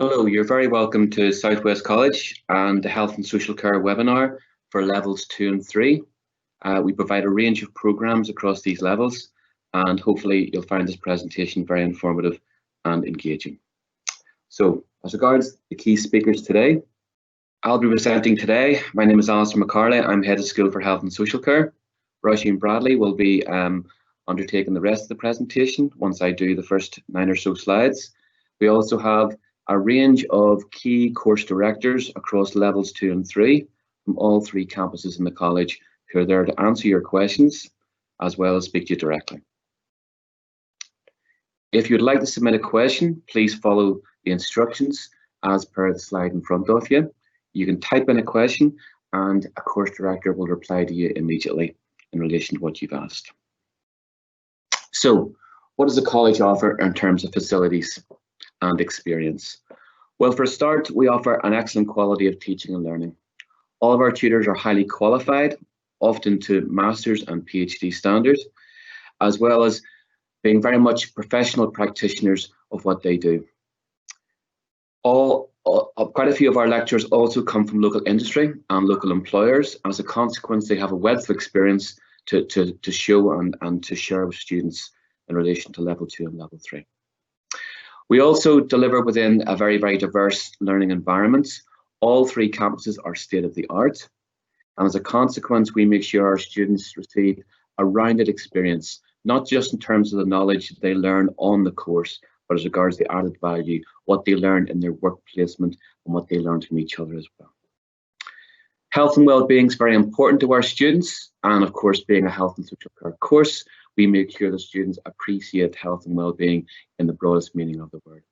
Hello, you're very welcome to Southwest College and the Health and Social Care webinar for levels 2 and 3. We provide a range of programs across these levels, and hopefully you'll find this presentation very informative and engaging. So, as regards the key speakers today, I'll be presenting today. My name is Alistair McCarley. I'm Head of School for Health and Social Care. Roisin Bradley will be undertaking the rest of the presentation once I do the first 9 or so slides. We also have a range of key course directors across levels 2 and 3 from all 3 campuses in the college who are there to answer your questions as well as speak to you directly. If you'd like to submit a question, please follow the instructions as per the slide in front of you. You can type in a question and a course director will reply to you immediately in relation to what you've asked. So, what does the college offer in terms of facilities and experience? Well, for a start, we offer an excellent quality of teaching and learning. All of our tutors are highly qualified, often to master's and PhD standards, as well as being very much professional practitioners of what they do. Quite a few of our lecturers also come from local industry and local employers. As a consequence, they have a wealth of experience to show and to share with students in relation to level 2 and level 3. We also deliver within a very, very diverse learning environments. All 3 campuses are state-of-the-art. And as a consequence, we make sure our students receive a rounded experience, not just in terms of the knowledge that they learn on the course, but as regards the added value, what they learn in their work placement and what they learn from each other as well. Health and well-being is very important to our students. And of course, being a health and social care course, we make sure that students appreciate health and well-being in the broadest meaning of the word.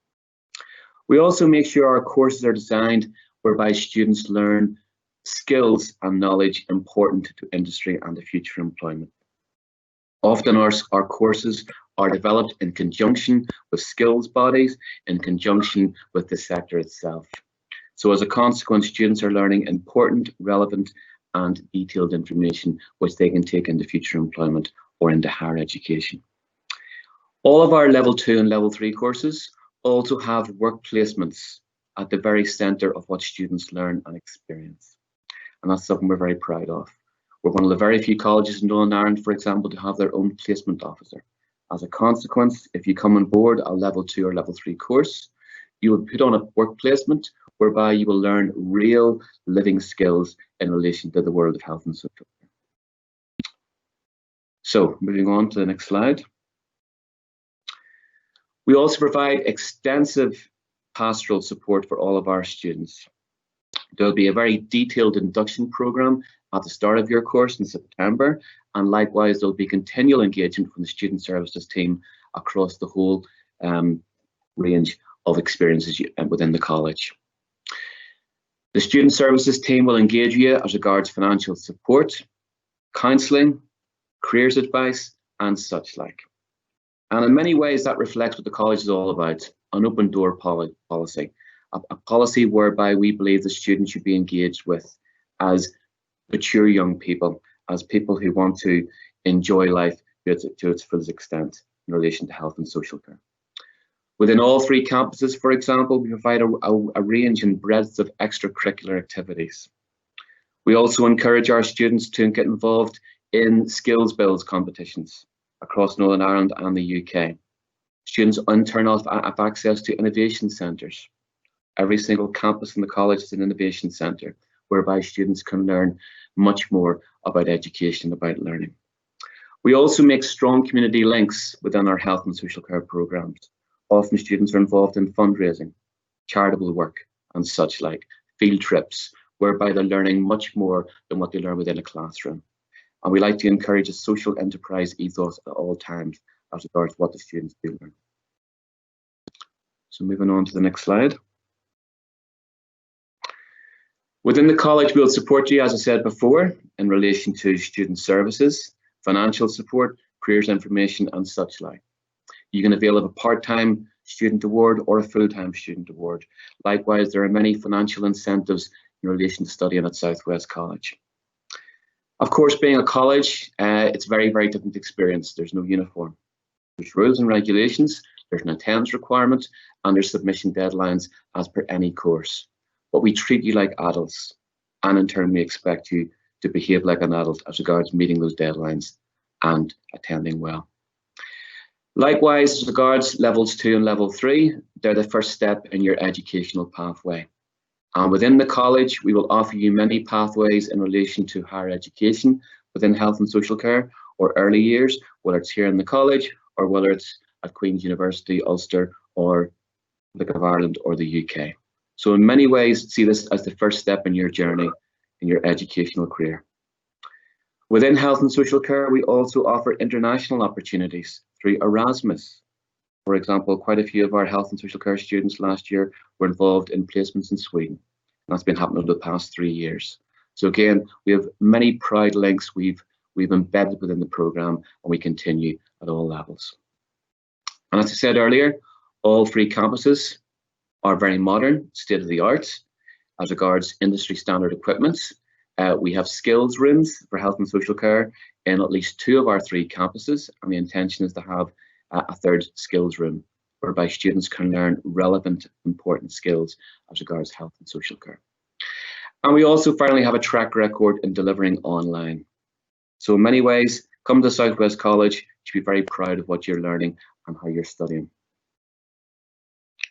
We also make sure our courses are designed whereby students learn skills and knowledge important to industry and to future employment. Often our courses are developed in conjunction with skills bodies, in conjunction with the sector itself. So as a consequence, students are learning important, relevant and detailed information which they can take into future employment or into higher education. All of our level 2 and level 3 courses also have work placements at the very centre of what students learn and experience. And that's something we're very proud of. We're one of the very few colleges in Northern Ireland, for example, to have their own placement officer. As a consequence, if you come on board a level 2 or level 3 course, you will put on a work placement whereby you will learn real living skills in relation to the world of health and social care. So, moving on to the next slide. We also provide extensive pastoral support for all of our students. There'll be a very detailed induction program at the start of your course in September, and likewise there'll be continual engagement from the student services team across the whole range of experiences within the college. The student services team will engage you as regards financial support, counselling, careers advice and such like. And in many ways that reflects what the college is all about, an open door policy, a policy whereby we believe the students should be engaged with as mature young people, as people who want to enjoy life to its fullest extent in relation to health and social care. Within all 3 campuses, for example, we provide a range and breadth of extracurricular activities. We also encourage our students to get involved in skills builds competitions across Northern Ireland and the UK. Students in turn have access to innovation centres. Every single campus in the college is an innovation centre whereby students can learn much more about education, about learning. We also make strong community links within our health and social care programmes. Often students are involved in fundraising, charitable work and such like, field trips, whereby they're learning much more than what they learn within a classroom. And we like to encourage a social enterprise ethos at all times as regards what the students do learn. So moving on to the next slide. Within the college, we'll support you, as I said before, in relation to student services, financial support, careers information and such like. You can avail of a part-time student award or a full-time student award. Likewise, there are many financial incentives in relation to studying at Southwest College. Of course, being a college, it's a very, very different experience. There's no uniform. There's rules and regulations there's an attendance requirement, and there's submission deadlines as per any course. But we treat you like adults, and in turn we expect you to behave like an adult as regards meeting those deadlines and attending well. Likewise, as regards levels 2 and level 3, they're the first step in your educational pathway. And within the college, we will offer you many pathways in relation to higher education within health and social care or early years, whether it's here in the college or whether it's at Queen's University, Ulster, or Republic of Ireland or the UK. So in many ways, see this as the first step in your journey in your educational career. Within health and social care, we also offer international opportunities through Erasmus. For example, quite a few of our health and social care students last year were involved in placements in Sweden. And that's been happening over the past 3 years. So again, we have many proud links we've embedded within the programme, and we continue at all levels. And as I said earlier, all 3 campuses are very modern, state-of-the-art as regards industry standard equipment. We have skills rooms for health and social care in at least 2 of our 3 campuses, and the intention is to have a 3rd skills room whereby students can learn relevant, important skills as regards health and social care. And we also finally have a track record in delivering online. So in many ways, come to South West College, you should be very proud of what you're learning and how you're studying.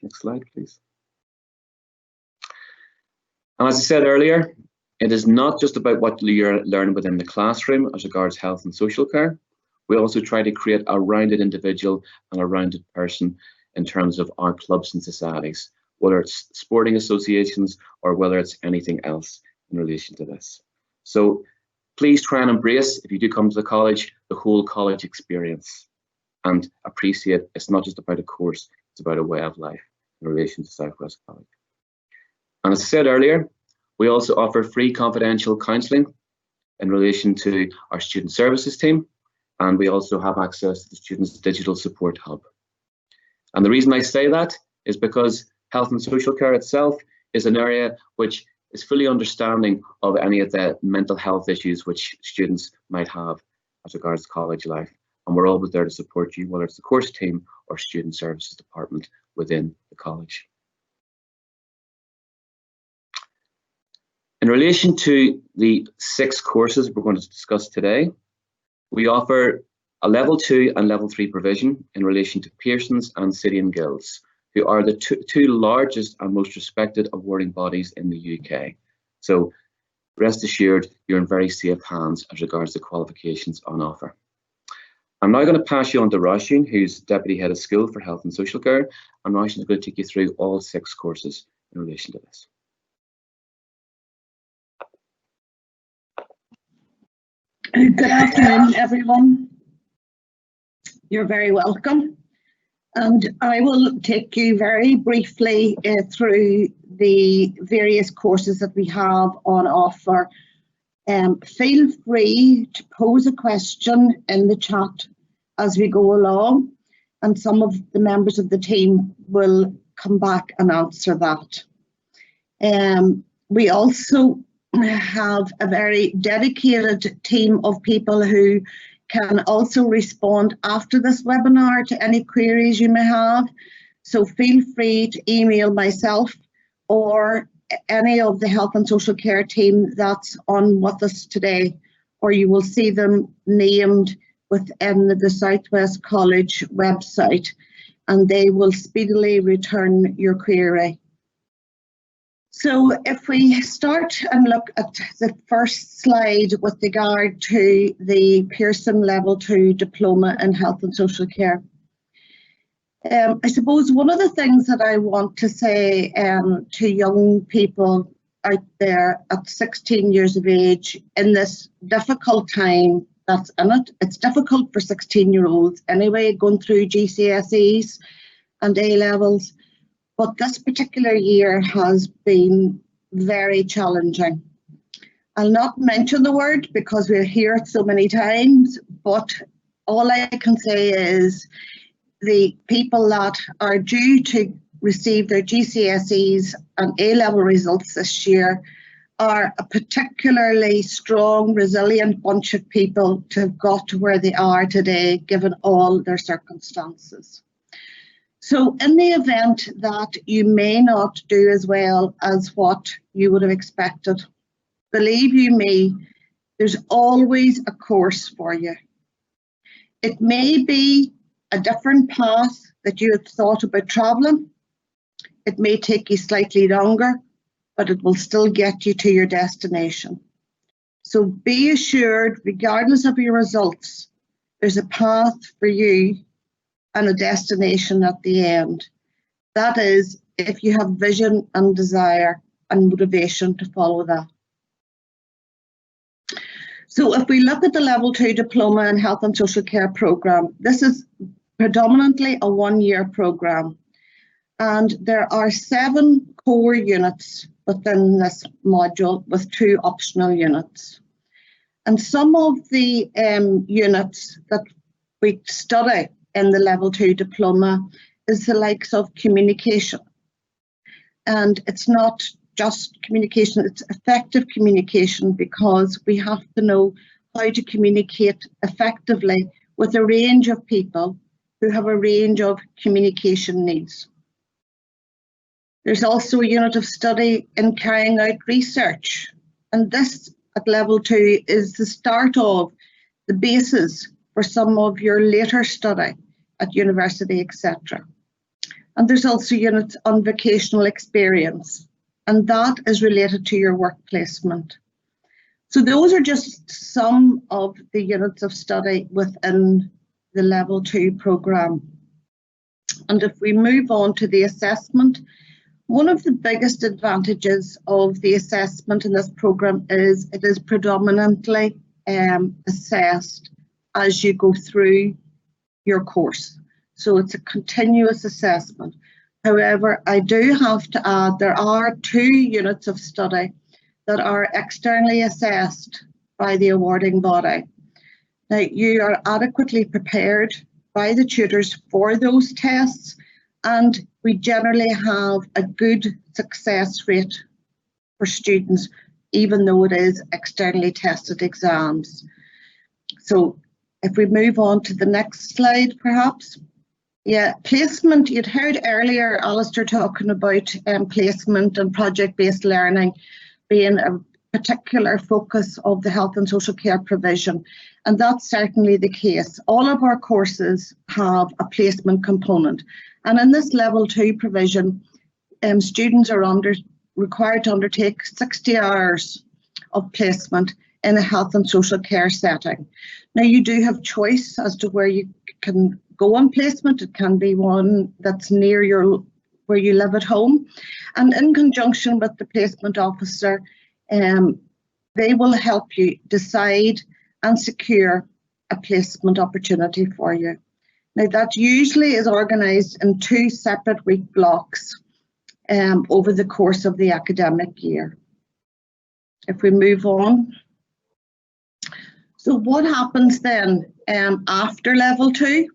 Next slide, please. And as I said earlier, it is not just about what you're learning within the classroom as regards health and social care. We also try to create a rounded individual and a rounded person in terms of our clubs and societies, whether it's sporting associations or whether it's anything else in relation to this. So please try and embrace, if you do come to the college, the whole college experience, and appreciate it's not just about a course, it's about a way of life in relation to South West College. And as I said earlier, we also offer free confidential counselling in relation to our student services team, and we also have access to the Students' Digital Support Hub. And the reason I say that is because health and social care itself is an area which is fully understanding of any of the mental health issues which students might have as regards college life. And we're always there to support you, whether it's the course team or student services department within the college. In relation to the 6 courses we're going to discuss today, we offer a level 2 and level 3 provision in relation to Pearson's and City and Guilds, who are the two largest and most respected awarding bodies in the UK. So rest assured, you're in very safe hands as regards the qualifications on offer. I'm now going to pass you on to Roisin, who's Deputy Head of School for Health and Social Care, and Roisin is going to take you through all 6 courses in relation to this. Good afternoon, everyone. You're very welcome. And I will take you very briefly through the various courses that we have on offer. Feel free to pose a question in the chat as we go along, and some of the members of the team will come back and answer that. We also have a very dedicated team of people who can also respond after this webinar to any queries you may have. So feel free to email myself or any of the health and social care team that's on with us today, or you will see them named within the Southwest College website, and they will speedily return your query. So if we start and look at the first slide with regard to the Pearson Level 2 Diploma in Health and Social Care. I suppose one of the things that I want to say to young people out there at 16 years of age in this difficult time that's in it, it's difficult for 16-year-olds anyway, going through GCSEs and A-levels. But this particular year has been very challenging. I'll not mention the word because we're here so many times, but all I can say is the people that are due to receive their GCSEs and A-level results this year are a particularly strong, resilient bunch of people to have got to where they are today, given all their circumstances. So in the event that you may not do as well as what you would have expected, believe you me, there's always a course for you. It may be a different path that you had thought about travelling. It may take you slightly longer, but it will still get you to your destination. So be assured, regardless of your results, there's a path for you and a destination at the end. That is, if you have vision and desire and motivation to follow that. So if we look at the Level 2 Diploma in Health and Social Care programme, this is predominantly a one-year programme. And there are 7 core units within this module with 2 optional units. And some of the units that we study in the Level 2 Diploma is the likes of communication. And it's not just communication, it's effective communication, because we have to know how to communicate effectively with a range of people who have a range of communication needs. There's also a unit of study in carrying out research, and this at Level 2 is the start of the basis for some of your later study at university, etc. And there's also units on vocational experience, and that is related to your work placement. So those are just some of the units of study within the Level 2 programme. And if we move on to the assessment, one of the biggest advantages of the assessment in this programme is it is predominantly assessed as you go through your course. So it's a continuous assessment. However, I do have to add there are 2 units of study that are externally assessed by the awarding body. Now, you are adequately prepared by the tutors for those tests, and we generally have a good success rate for students, even though it is externally tested exams. So if we move on to the next slide, perhaps. Yeah, placement, you'd heard earlier Alistair talking about placement and project-based learning being a particular focus of the health and social care provision, and that's certainly the case. All of our courses have a placement component, and in this Level 2 provision, students are required to undertake 60 hours of placement in a health and social care setting. Now, you do have choice as to where you can go on placement. It can be one that's near where you live at home, and in conjunction with the placement officer, they will help you decide and secure a placement opportunity for you. Now, that usually is organised in 2 separate week blocks over the course of the academic year. If we move on. So what happens then after Level 2?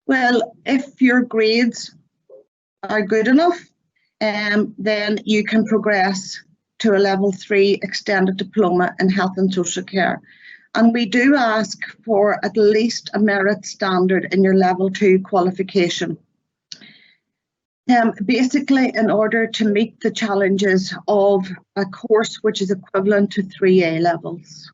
Well, if your grades are good enough, then you can progress to a Level 3 extended diploma in health and social care. And we do ask for at least a merit standard in your Level 2 qualification. Basically, in order to meet the challenges of a course which is equivalent to 3 A levels.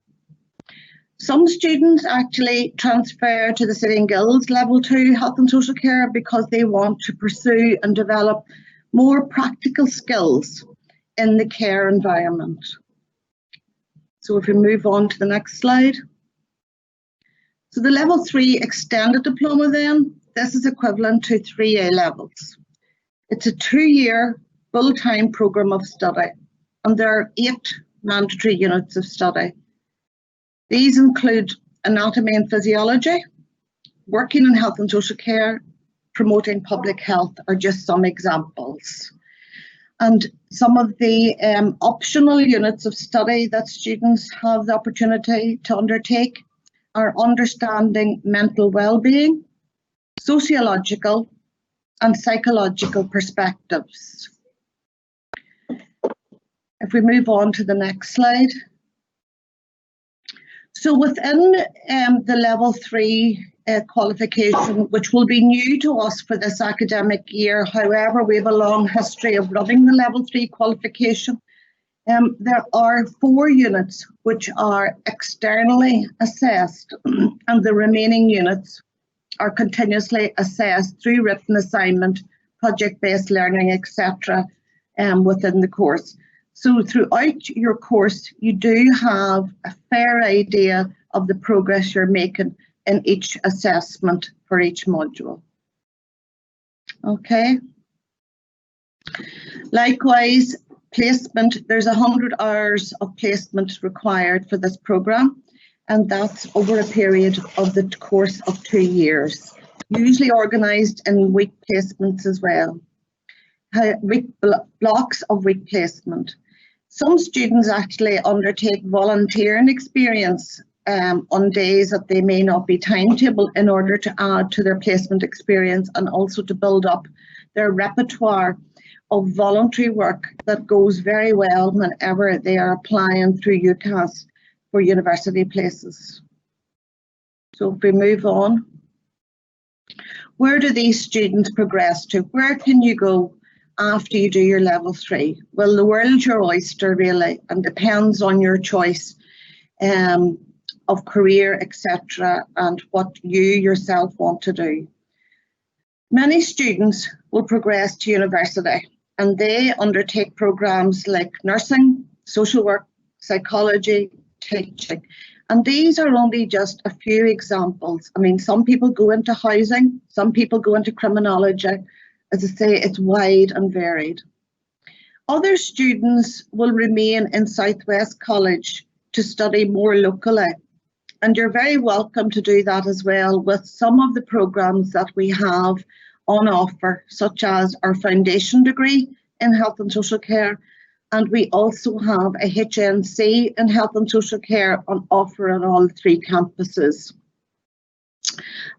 Some students actually transfer to the City and Guilds Level 2 Health and Social Care because they want to pursue and develop more practical skills in the care environment. So if we move on to the next slide. So the Level 3 Extended Diploma then, this is equivalent to 3 A levels. It's a 2-year full-time programme of study, and there are 8 mandatory units of study. These include anatomy and physiology, working in health and social care, promoting public health are just some examples. And some of the optional units of study that students have the opportunity to undertake are understanding mental well-being, sociological and psychological perspectives. If we move on to the next slide. So within the Level 3 qualification, which will be new to us for this academic year. However, we have a long history of running the Level 3 qualification. There are 4 units which are externally assessed, and the remaining units are continuously assessed through written assignment, project-based learning, etc. Within the course. So throughout your course, you do have a fair idea of the progress you're making in each assessment for each module. Okay. Likewise, placement, there's 100 hours of placement required for this programme, and that's over a period of the course of 2 years, usually organised in week placements as well, blocks of week placement. Some students actually undertake volunteering experience on days that they may not be timetabled in order to add to their placement experience and also to build up their repertoire of voluntary work that goes very well whenever they are applying through UCAS for university places. So if we move on, where do these students progress to? Where can you go after you do your Level 3? Well, the world's your oyster really, and depends on your choice of career, etc., and what you yourself want to do. Many students will progress to university, and they undertake programs like nursing, social work, psychology, teaching, and these are only just a few examples. I mean, some people go into housing, some people go into criminology. As I say, it's wide and varied. Other students will remain in Southwest College to study more locally, and you're very welcome to do that as well with some of the programmes that we have on offer, such as our foundation degree in health and social care, and we also have a HNC in health and social care on offer on all 3 campuses.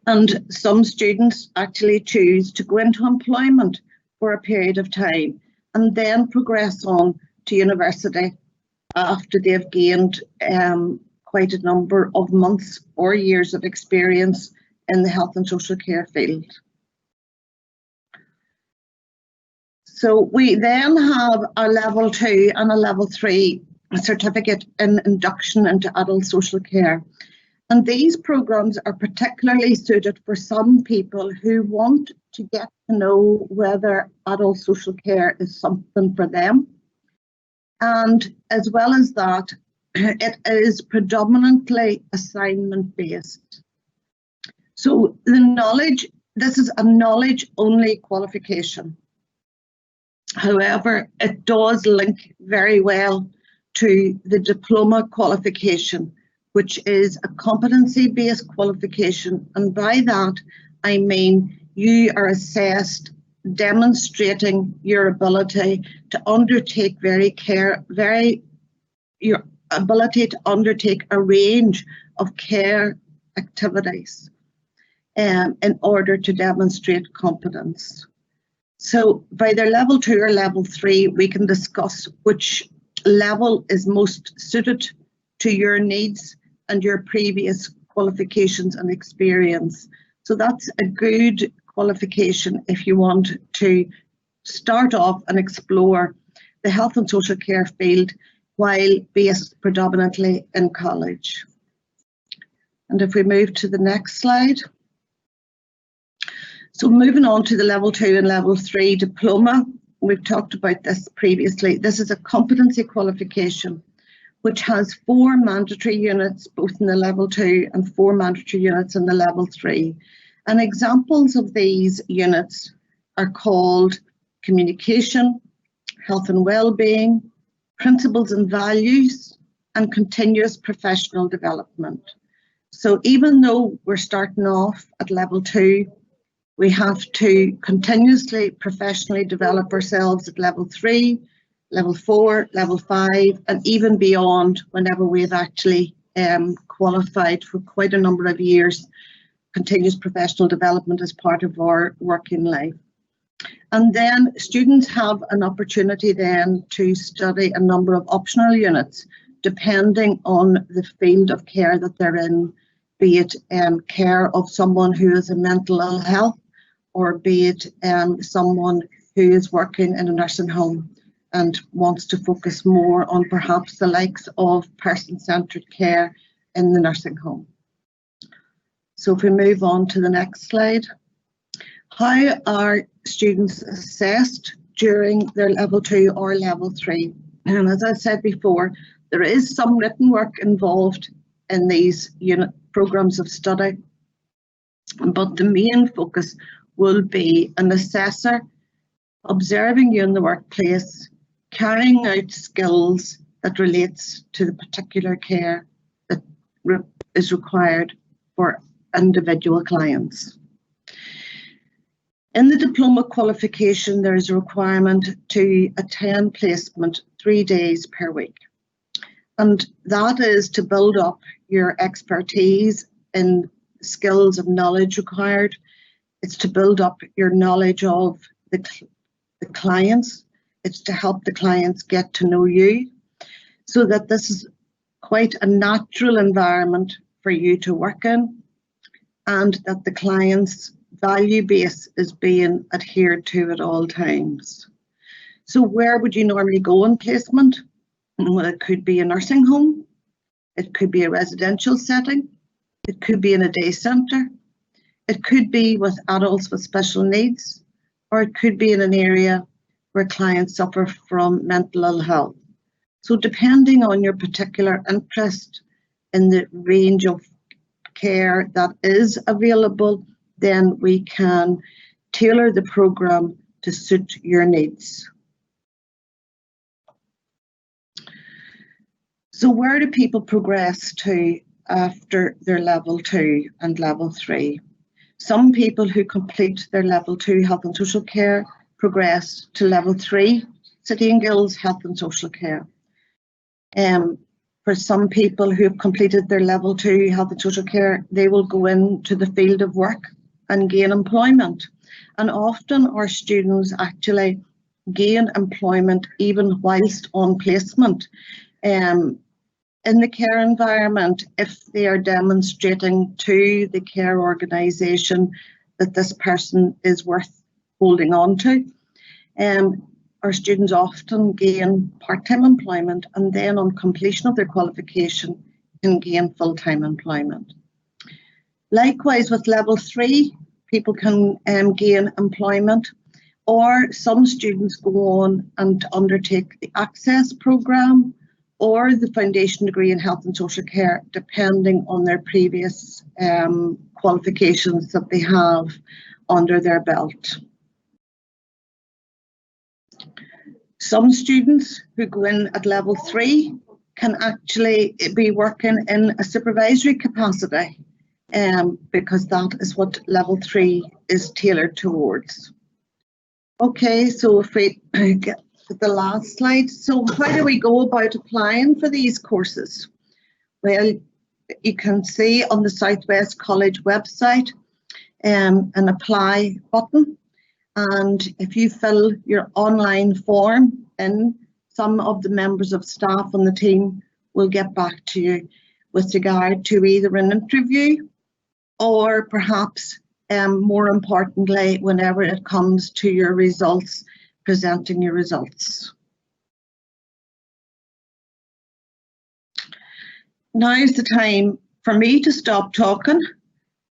And some students actually choose to go into employment for a period of time and then progress on to university after they've gained quite a number of months or years of experience in the health and social care field. So we then have a Level 2 and a Level 3 certificate in induction into adult social care. And these programmes are particularly suited for some people who want to get to know whether adult social care is something for them. And as well as that, it is predominantly assignment based. So the knowledge, this is a knowledge only qualification. However, it does link very well to the diploma qualification, which is a competency-based qualification, and by that I mean you are assessed demonstrating your ability to undertake your ability to undertake a range of care activities in order to demonstrate competence. So by their Level 2 or Level 3, we can discuss which level is most suited to your needs and your previous qualifications and experience. So that's a good qualification if you want to start off and explore the health and social care field while based predominantly in college. And if we move to the next slide. So moving on to the Level 2 and Level 3 diploma, we've talked about this previously. This is a competency qualification which has 4 mandatory units, both in the Level 2 and 4 mandatory units in the Level 3. And examples of these units are called communication, health and well-being, principles and values, and continuous professional development. So even though we're starting off at Level 2, we have to continuously professionally develop ourselves at Level 3, Level 4, Level 5, and even beyond whenever we've actually qualified for quite a number of years. Continuous professional development as part of our working life. And then students have an opportunity then to study a number of optional units depending on the field of care that they're in. be it care of someone who is in mental ill health, or be it someone who is working in a nursing home and wants to focus more on perhaps the likes of person-centred care in the nursing home. So if we move on to the next slide. How are students assessed during their level 2 or level 3? And as I said before, there is some written work involved in these programs of study, but the main focus will be an assessor observing you in the workplace, carrying out skills that relates to the particular care that is required for individual clients. In the diploma qualification, there is a requirement to attend placement 3 days per week. And that is to build up your expertise in skills and knowledge required. It's to build up your knowledge of the clients. It's to help the clients get to know you, so that this is quite a natural environment for you to work in, and that the client's value base is being adhered to at all times. So where would you normally go in placement? Well, it could be a nursing home, it could be a residential setting, it could be in a day centre, it could be with adults with special needs, or it could be in an area where clients suffer from mental ill health. So depending on your particular interest in the range of care that is available, then we can tailor the programme to suit your needs. So where do people progress to after their level 2 and level 3? Some people who complete their level 2 health and social care progress to level 3 City and Guilds health and social care. For some people who have completed their level 2 health and social care, they will go into the field of work and gain employment. And often our students actually gain employment even whilst on placement. In the care environment, if they are demonstrating to the care organisation that this person is worth holding on to, our students often gain part-time employment, and then on completion of their qualification can gain full-time employment. Likewise, with level 3, people can gain employment, or some students go on and undertake the Access programme or the foundation degree in health and social care, depending on their previous qualifications that they have under their belt. Some students who go in at level 3 can actually be working in a supervisory capacity, because that is what level 3 is tailored towards. Okay, so if we get the last slide. So how do we go about applying for these courses? Well, you can see on the South West College website an apply button, and if you fill your online form in, some of the members of staff on the team will get back to you with regard to either an interview or perhaps more importantly, whenever it comes to your results, presenting your results. Now is the time for me to stop talking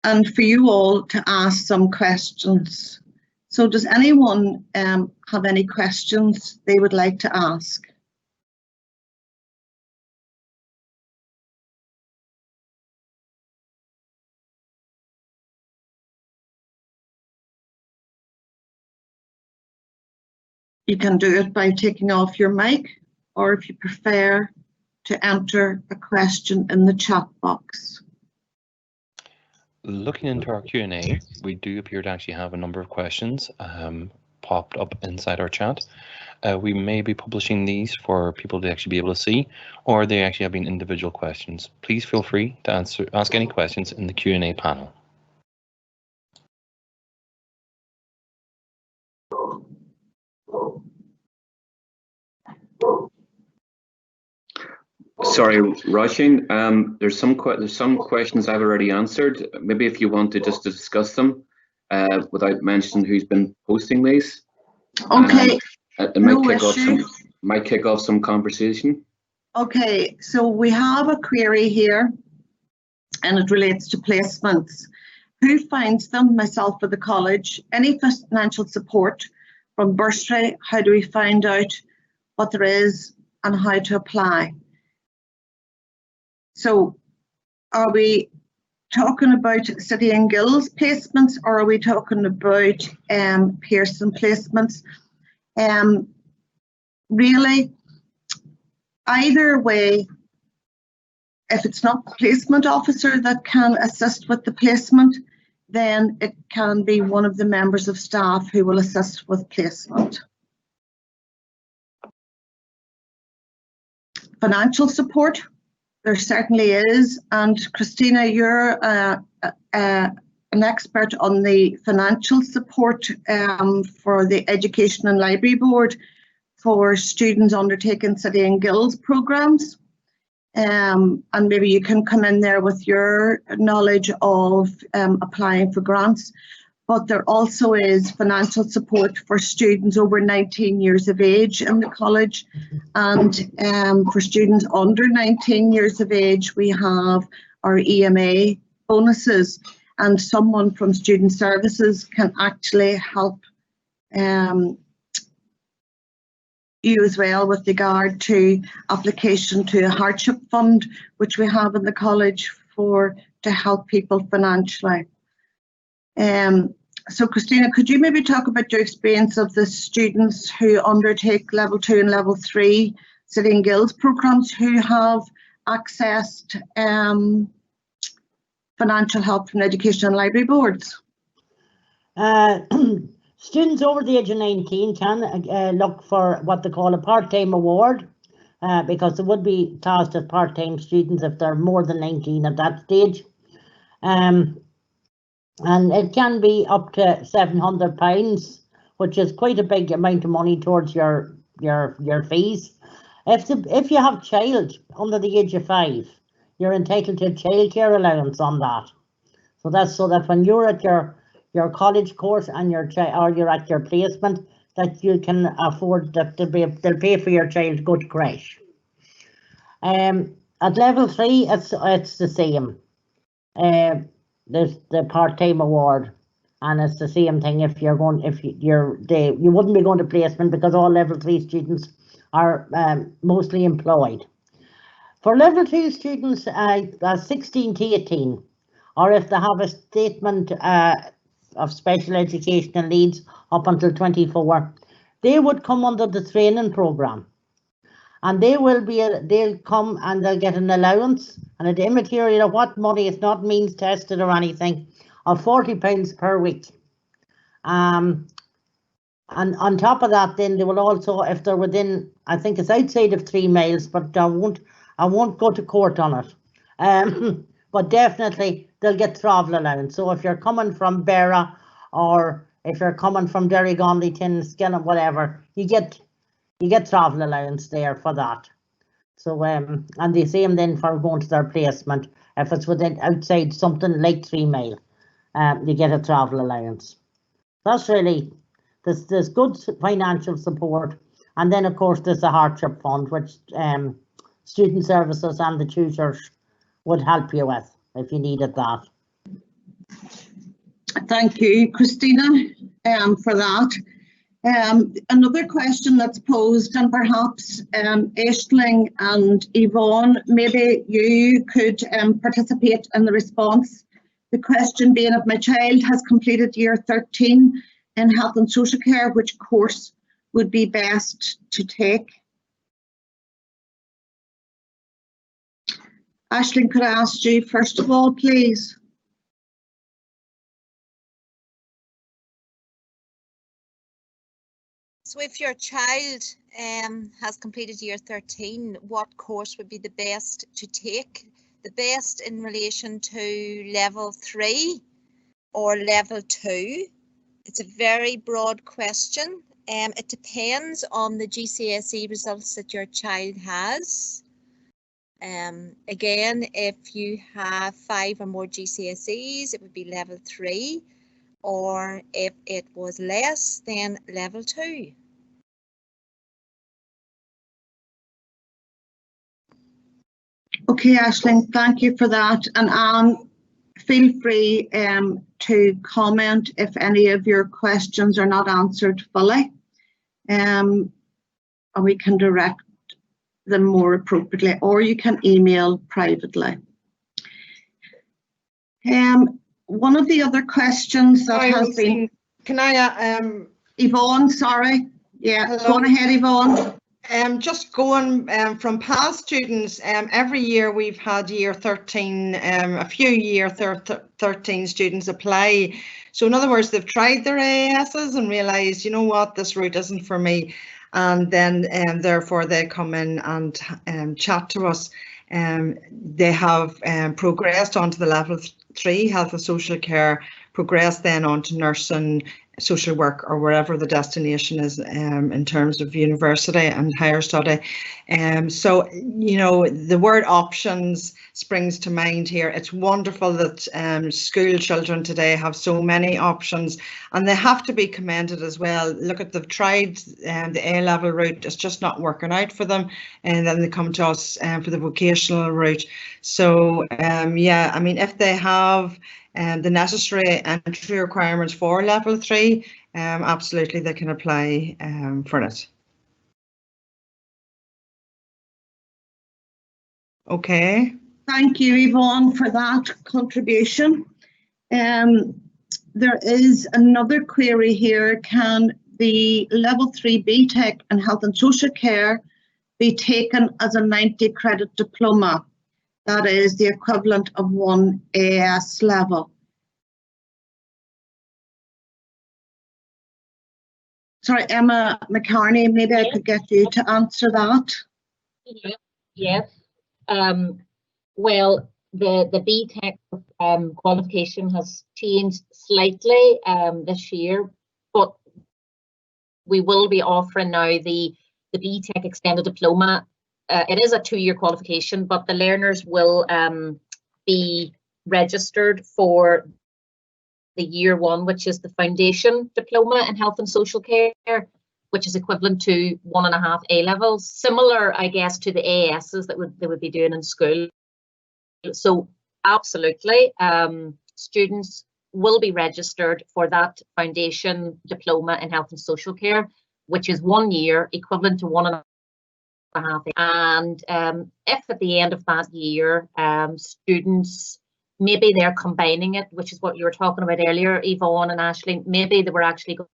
and for you all to ask some questions. So does anyone have any questions they would like to ask? You can do it by taking off your mic, or if you prefer, to enter a question in the chat box. Looking into our Q&A, we do appear to actually have a number of questions popped up inside our chat. We may be publishing these for people to actually be able to see, or they actually have been individual questions. Please feel free to ask any questions in the Q&A panel. Sorry, Roisin, there's some questions I've already answered. Maybe if you want to just discuss them without mentioning who's been posting these. Okay. It might kick off some conversation. Okay, so we have a query here and it relates to placements. Who finds them? Myself or the college? Any financial support from bursary? How do we find out what there is and how to apply? So are we talking about City and Guilds placements, or are we talking about Pearson placements? Really, either way, if it's not the placement officer that can assist with the placement, then it can be one of the members of staff who will assist with placement. Financial support, there certainly is, and Christina, you're an expert on the financial support for the Education and Library Board for students undertaking City and Guilds programmes. And maybe you can come in there with your knowledge of applying for grants. But there also is financial support for students over 19 years of age in the college. And for students under 19 years of age, we have our EMA bonuses, and someone from Student Services can actually help you as well with regard to application to a hardship fund, which we have in the college to help people financially. So Christina, could you maybe talk about your experience of the students who undertake level 2 and level 3 City and Guilds programs who have accessed financial help from education and library boards? Students over the age of 19 can look for what they call a part-time award, because they would be classed as part-time students if they're more than 19 at that stage. And it can be up to £700, which is quite a big amount of money towards your fees. If you have a child under the age of 5, you're entitled to a childcare allowance on that. So that's so that when you're at your college course and you're at your placement, that you can afford that they'll pay for your child to go to creche. At level 3, it's the same. There's the part-time award, and it's the same thing if you're going, you wouldn't be going to placement because all level 3 students are mostly employed. For level 2 students, 16 to 18, or if they have a statement of special educational needs up until 24, they would come under the training programme. And they'll come and they'll get an allowance, and it's immaterial of what money, it's not means tested or anything, of £40 per week. And on top of that, then they will also, if they're within, I think it's outside of 3 miles, but I won't go to court on it. But definitely they'll get travel allowance. So if you're coming from Berra, or if you're coming from Derrygonleyton, Skinner, whatever, you get travel allowance there for that. So and the same then for going to their placement. If it's within outside something like 3 mile, you get a travel allowance. That's really, there's good financial support. And then of course there's the hardship fund, which Student Services and the tutors would help you with if you needed that. Thank you, Christina, for that. Another question that's posed, and perhaps Aisling and Yvonne, maybe you could participate in the response. The question being, if my child has completed year 13 in health and social care, which course would be best to take? Aisling, could I ask you first of all, please? So if your child has completed year 13, what course would be the best to take? The best in relation to level 3 or level 2? It's a very broad question. It depends on the GCSE results that your child has. Again, if you have 5 or more GCSEs, it would be level 3, or if it was less, then level 2. Okay, Aisling, thank you for that. And Anne, feel free to comment if any of your questions are not answered fully, and we can direct them more appropriately, or you can email privately. One of the other questions that has been... Can I... Yvonne, sorry. Yeah, hello. Go on ahead, Yvonne. Just going from past students, every year we've had year 13, a few year 13 students apply. So in other words, they've tried their ASs and realised, you know what, this route isn't for me. And then therefore they come in and chat to us. They have progressed onto the level 3 health and social care, progressed then on to nursing, social work, or wherever the destination is in terms of university and higher study. So, you know, the word options springs to mind here. It's wonderful that school children today have so many options, and they have to be commended as well. Look, at they've tried the A-level route, it's just not working out for them, and then they come to us for the vocational route. So yeah, I mean, if they have the necessary entry requirements for level 3, absolutely they can apply for it. Okay. Thank you, Yvonne, for that contribution. There is another query here. Can the level 3 BTech in health and social care be taken as a 90 credit diploma? That is the equivalent of 1 AS level. Sorry, Emma McCartney, maybe I could get you to answer that. Yes. Well, the BTech qualification has changed slightly this year, but we will be offering now the BTech extended diploma. It is a 2-year qualification, but the learners will be registered for the year 1, which is the foundation diploma in health and social care, which is equivalent to 1.5 A-levels, similar, I guess, to the ASs that they would be doing in school. So absolutely, students will be registered for that foundation diploma in health and social care, which is 1 year, equivalent to 1.5. And if at the end of that year, students, maybe they're combining it, which is what you were talking about earlier, Yvonne and Aisling, maybe they were actually going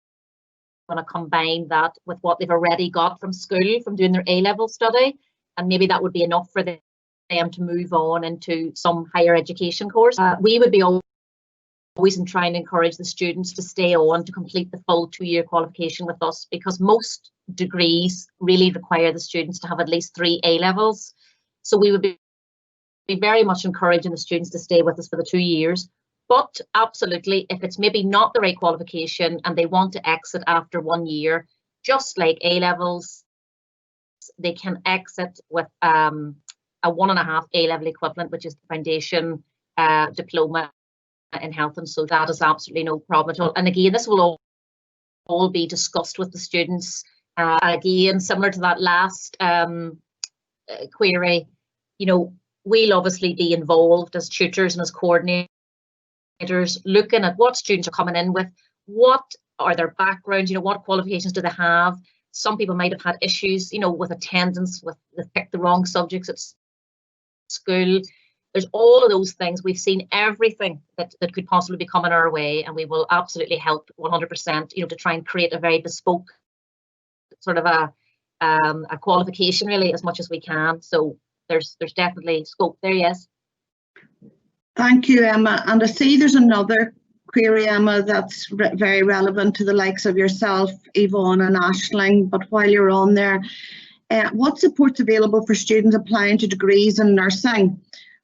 to combine that with what they've already got from school, from doing their A-level study, and maybe that would be enough for them to move on into some higher education course. We would be always trying to encourage the students to stay on to complete the full 2-year qualification with us, because most degrees really require the students to have at least 3 A-levels. So we would be very much encouraging the students to stay with us for the 2 years. But absolutely, if it's maybe not the right qualification and they want to exit after 1 year, just like A-levels, they can exit with a 1.5 A-level equivalent, which is the foundation diploma in health, and so that is absolutely no problem at all. And again, this will all be discussed with the students. Again, similar to that last query, you know, we'll obviously be involved as tutors and as coordinators, looking at what students are coming in with, what are their backgrounds, you know, what qualifications do they have. Some people might have had issues, you know, with attendance, with they picked the wrong subjects at school. There's all of those things. We've seen everything that could possibly be coming our way, and we will absolutely help 100%, you know, to try and create a very bespoke sort of a qualification, really, as much as we can. So there's definitely scope there, yes. Thank you, Emma. And I see there's another query, Emma, that's very relevant to the likes of yourself, Yvonne and Aisling. But while you're on there, what support's available for students applying to degrees in nursing,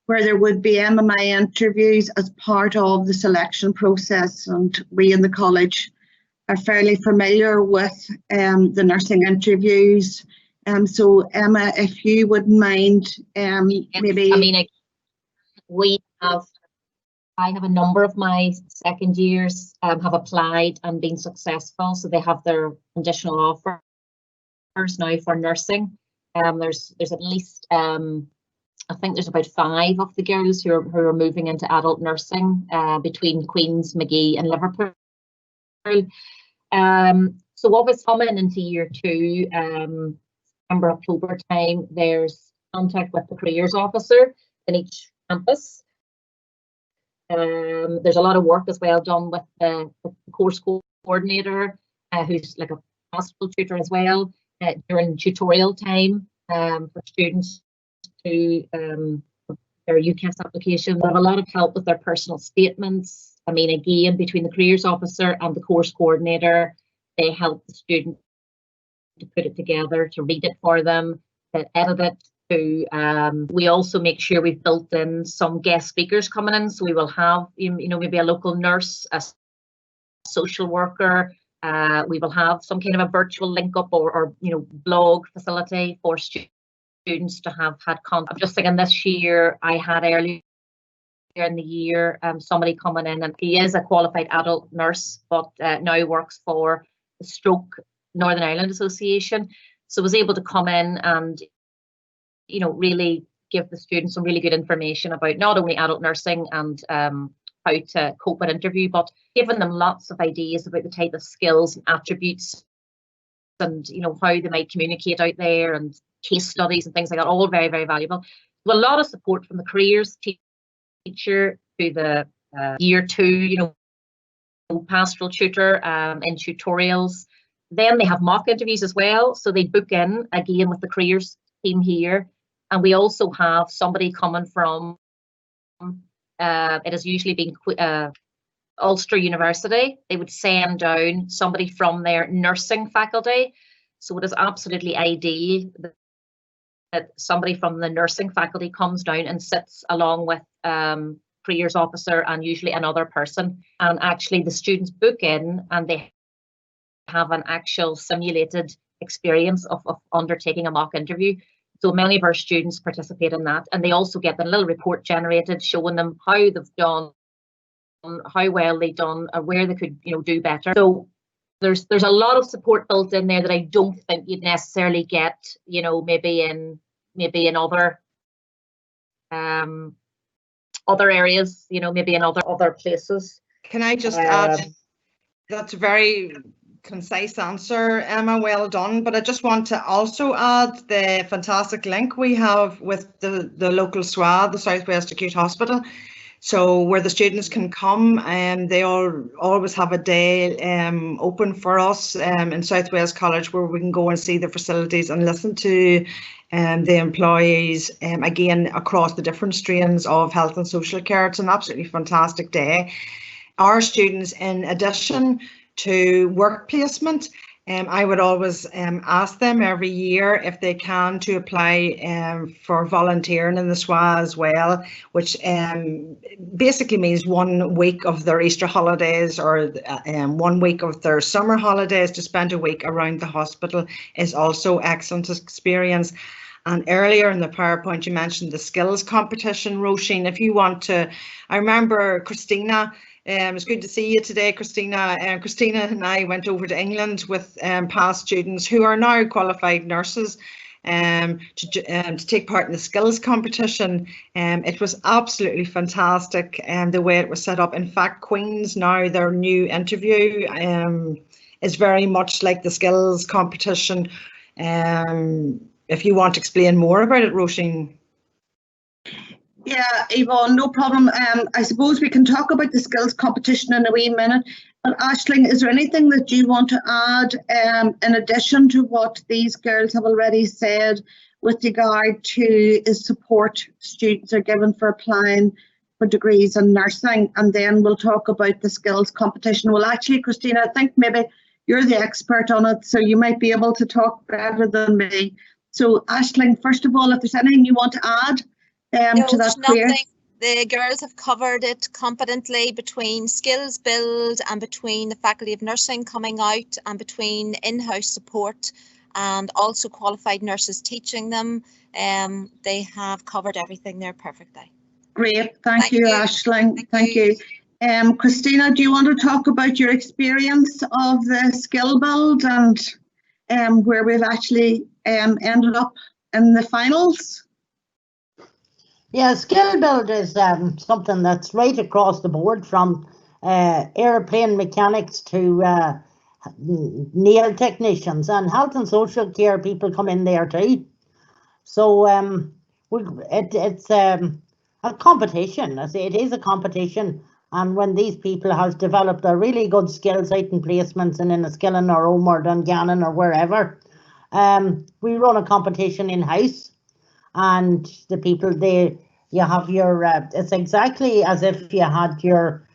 where there would be MMI interviews as part of the selection process? And we in the college are fairly familiar with the nursing interviews So Emma, if you wouldn't mind, maybe. I mean, I have a number of my second years have applied and been successful, so they have their conditional offers now for nursing. There's at least I think there's about 5 of the girls who are moving into adult nursing between Queen's, Magee and Liverpool. So what was coming into year 2, September, October time, there's contact with the careers officer in each campus. There's a lot of work as well done with the course coordinator, who's like a pastoral tutor as well, during tutorial time for students to their UCAS application. They have a lot of help with their personal statements. I mean, again, between the careers officer and the course coordinator, they help the student to put it together, to read it for them, to edit it. We also make sure we've built in some guest speakers coming in, so we will have maybe a local nurse, a social worker. We will have some kind of a virtual link up or blog facility for students to have had contact. I'm just thinking this year I had earlier in the year somebody coming in, and he is a qualified adult nurse, but now works for the Stroke Northern Ireland Association, so was able to come in and really give the students some really good information about not only adult nursing and how to cope with interview, but giving them lots of ideas about the type of skills and attributes and how they might communicate out there, and case studies and things like that, all very, very valuable. So a lot of support from the careers teacher to the year 2, pastoral tutor in tutorials. Then they have mock interviews as well, so they book in again with the careers team here. And we also have somebody coming from, it has usually been Ulster University. They would send down somebody from their nursing faculty. So it is absolutely ideal that somebody from the nursing faculty comes down and sits along with careers officer and usually another person. And actually the students book in and they have an actual simulated experience of undertaking a mock interview. So many of our students participate in that, and they also get a little report generated showing them how they've done, how well they've done, or where they could do better. So there's a lot of support built in there that I don't think you'd necessarily get maybe in other areas, maybe in other places. Can I just add, that's a very concise answer, Emma, well done, but I just want to also add the fantastic link we have with the local SWA, the Southwest Acute Hospital, so where the students can come, and they always have a day open for us in Southwest College where we can go and see the facilities and listen to the employees again across the different strains of health and social care. It's an absolutely fantastic day. Our students, in addition to work placement, I would always ask them every year if they can to apply for volunteering in the SWA as well, which basically means 1 week of their Easter holidays or 1 week of their summer holidays to spend a week around the hospital is also excellent experience. And earlier in the PowerPoint, you mentioned the skills competition, Roisin. If you want to, I remember Christina. It's good to see you today, Christina. Christina and I went over to England with past students who are now qualified nurses to take part in the skills competition. It was absolutely fantastic the way it was set up. In fact, Queen's now, their new interview is very much like the skills competition. If you want to explain more about it, Roisin. Yeah, Yvonne, no problem. I suppose we can talk about the skills competition in a wee minute. But Aisling, is there anything that you want to add in addition to what these girls have already said with regard to the support students are given for applying for degrees in nursing? And then we'll talk about the skills competition. Well, actually, Christina, I think maybe you're the expert on it, so you might be able to talk better than me. So Aisling, first of all, if there's anything you want to add, no, to that query. The girls have covered it competently between skills build and between the Faculty of Nursing coming out and between in-house support and also qualified nurses teaching them. They have covered everything there perfectly. Great, thank you, Aisling. Thank you. Christina, do you want to talk about your experience of the skill build and where we've actually ended up in the finals? Yeah, skill build is something that's right across the board, from airplane mechanics to nail technicians, and health and social care people come in there too. So it's a competition. I say it is a competition, and when these people have developed a really good skills out in placements and in a Skilling or Rome or Dungannon or wherever, we run a competition in house, and the people you have your it's exactly as if you had your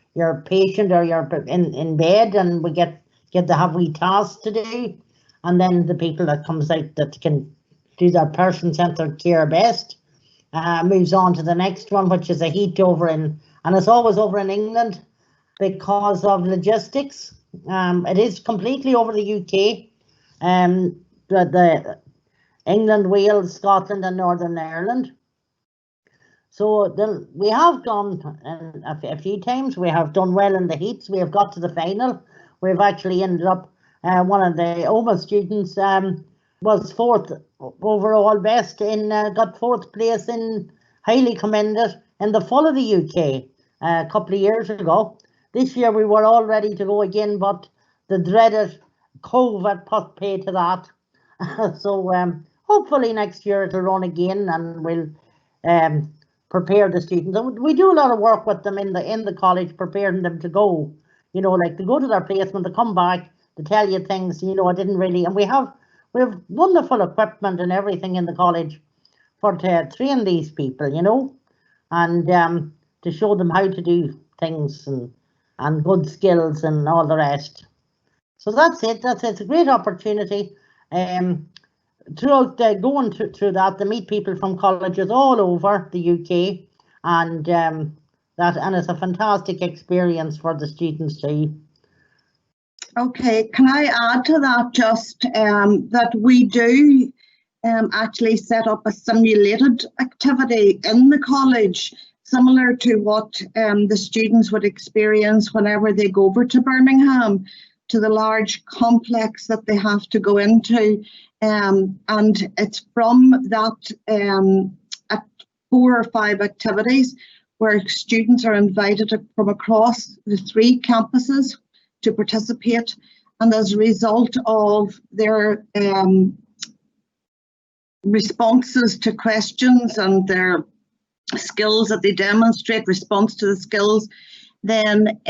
patient or your in bed, and we get to have wee tasks to do, and then the people that comes out that can do their person-centered care best moves on to the next one, which is a heat over and it's always over in England because of logistics. It is completely over the UK, the England, Wales, Scotland and Northern Ireland. So we have done a few times. We have done well in the heats. We have got to the final. We've actually ended up, one of the OMA students was 4th overall best got 4th place in, highly commended, in the full of the UK a couple of years ago. This year we were all ready to go again, but the dreaded COVID put pay to that. So hopefully next year it'll run again, and we'll prepare the students. And we do a lot of work with them in the college, preparing them to go, you know, like to go to their placement, to come back, to tell you things, you know, I didn't really, and we have wonderful equipment and everything in the college for to train these people, you know, and to show them how to do things and good skills and all the rest. So that's it. It's a great opportunity. Throughout going through that, to meet people from colleges all over the UK, and it's a fantastic experience for the students too. Okay, can I add to that just that we do actually set up a simulated activity in the college, similar to what the students would experience whenever they go over to Birmingham, to the large complex that they have to go into. And it's from that at 4 or 5 activities where students are invited from across the 3 campuses to participate, and as a result of their responses to questions and their skills that they demonstrate, response to the skills, then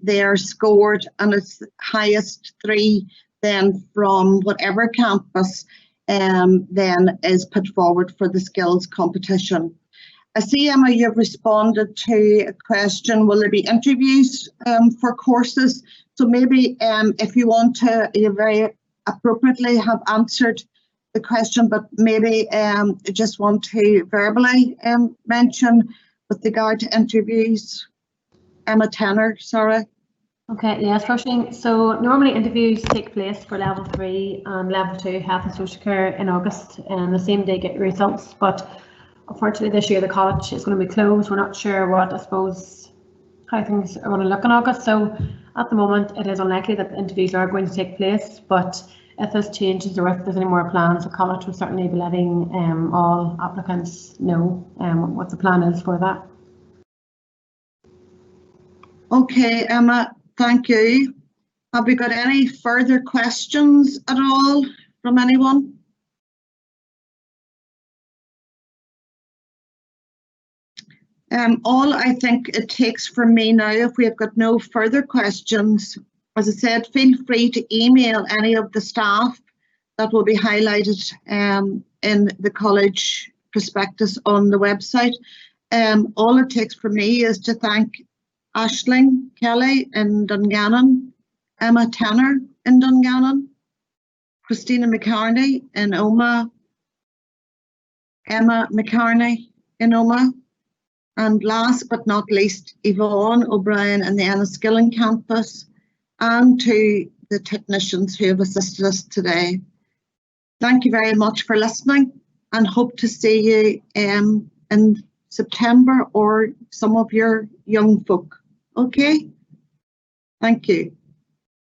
they are scored, and it's the highest 3 then from whatever campus then is put forward for the skills competition. I see, Emma, you've responded to a question, will there be interviews for courses? So maybe if you want to, you very appropriately have answered the question, but maybe just want to verbally mention with regard to interviews. Emma Tanner, sorry. Okay, yes, Roisin. So normally interviews take place for level 3 and level 2 health and social care in August, and the same day get results. But unfortunately this year the college is going to be closed. We're not sure what, I suppose, how things are going to look in August. So at the moment it is unlikely that the interviews are going to take place, but if this changes or if there's any more plans, the college will certainly be letting all applicants know what the plan is for that. Okay, Emma, thank you. Have we got any further questions at all from anyone? All I think it takes from me now, if we have got no further questions, as I said, feel free to email any of the staff that will be highlighted in the college prospectus on the website. All it takes from me is to thank Aisling Kelly in Dungannon, Emma Tanner in Dungannon, Christina McCarney in Omagh, Emma McCarney in Omagh, and last but not least, Yvonne O'Brien in the Enniskillen campus, and to the technicians who have assisted us today. Thank you very much for listening, and hope to see you in September or some of your young folk. Okay? Thank you.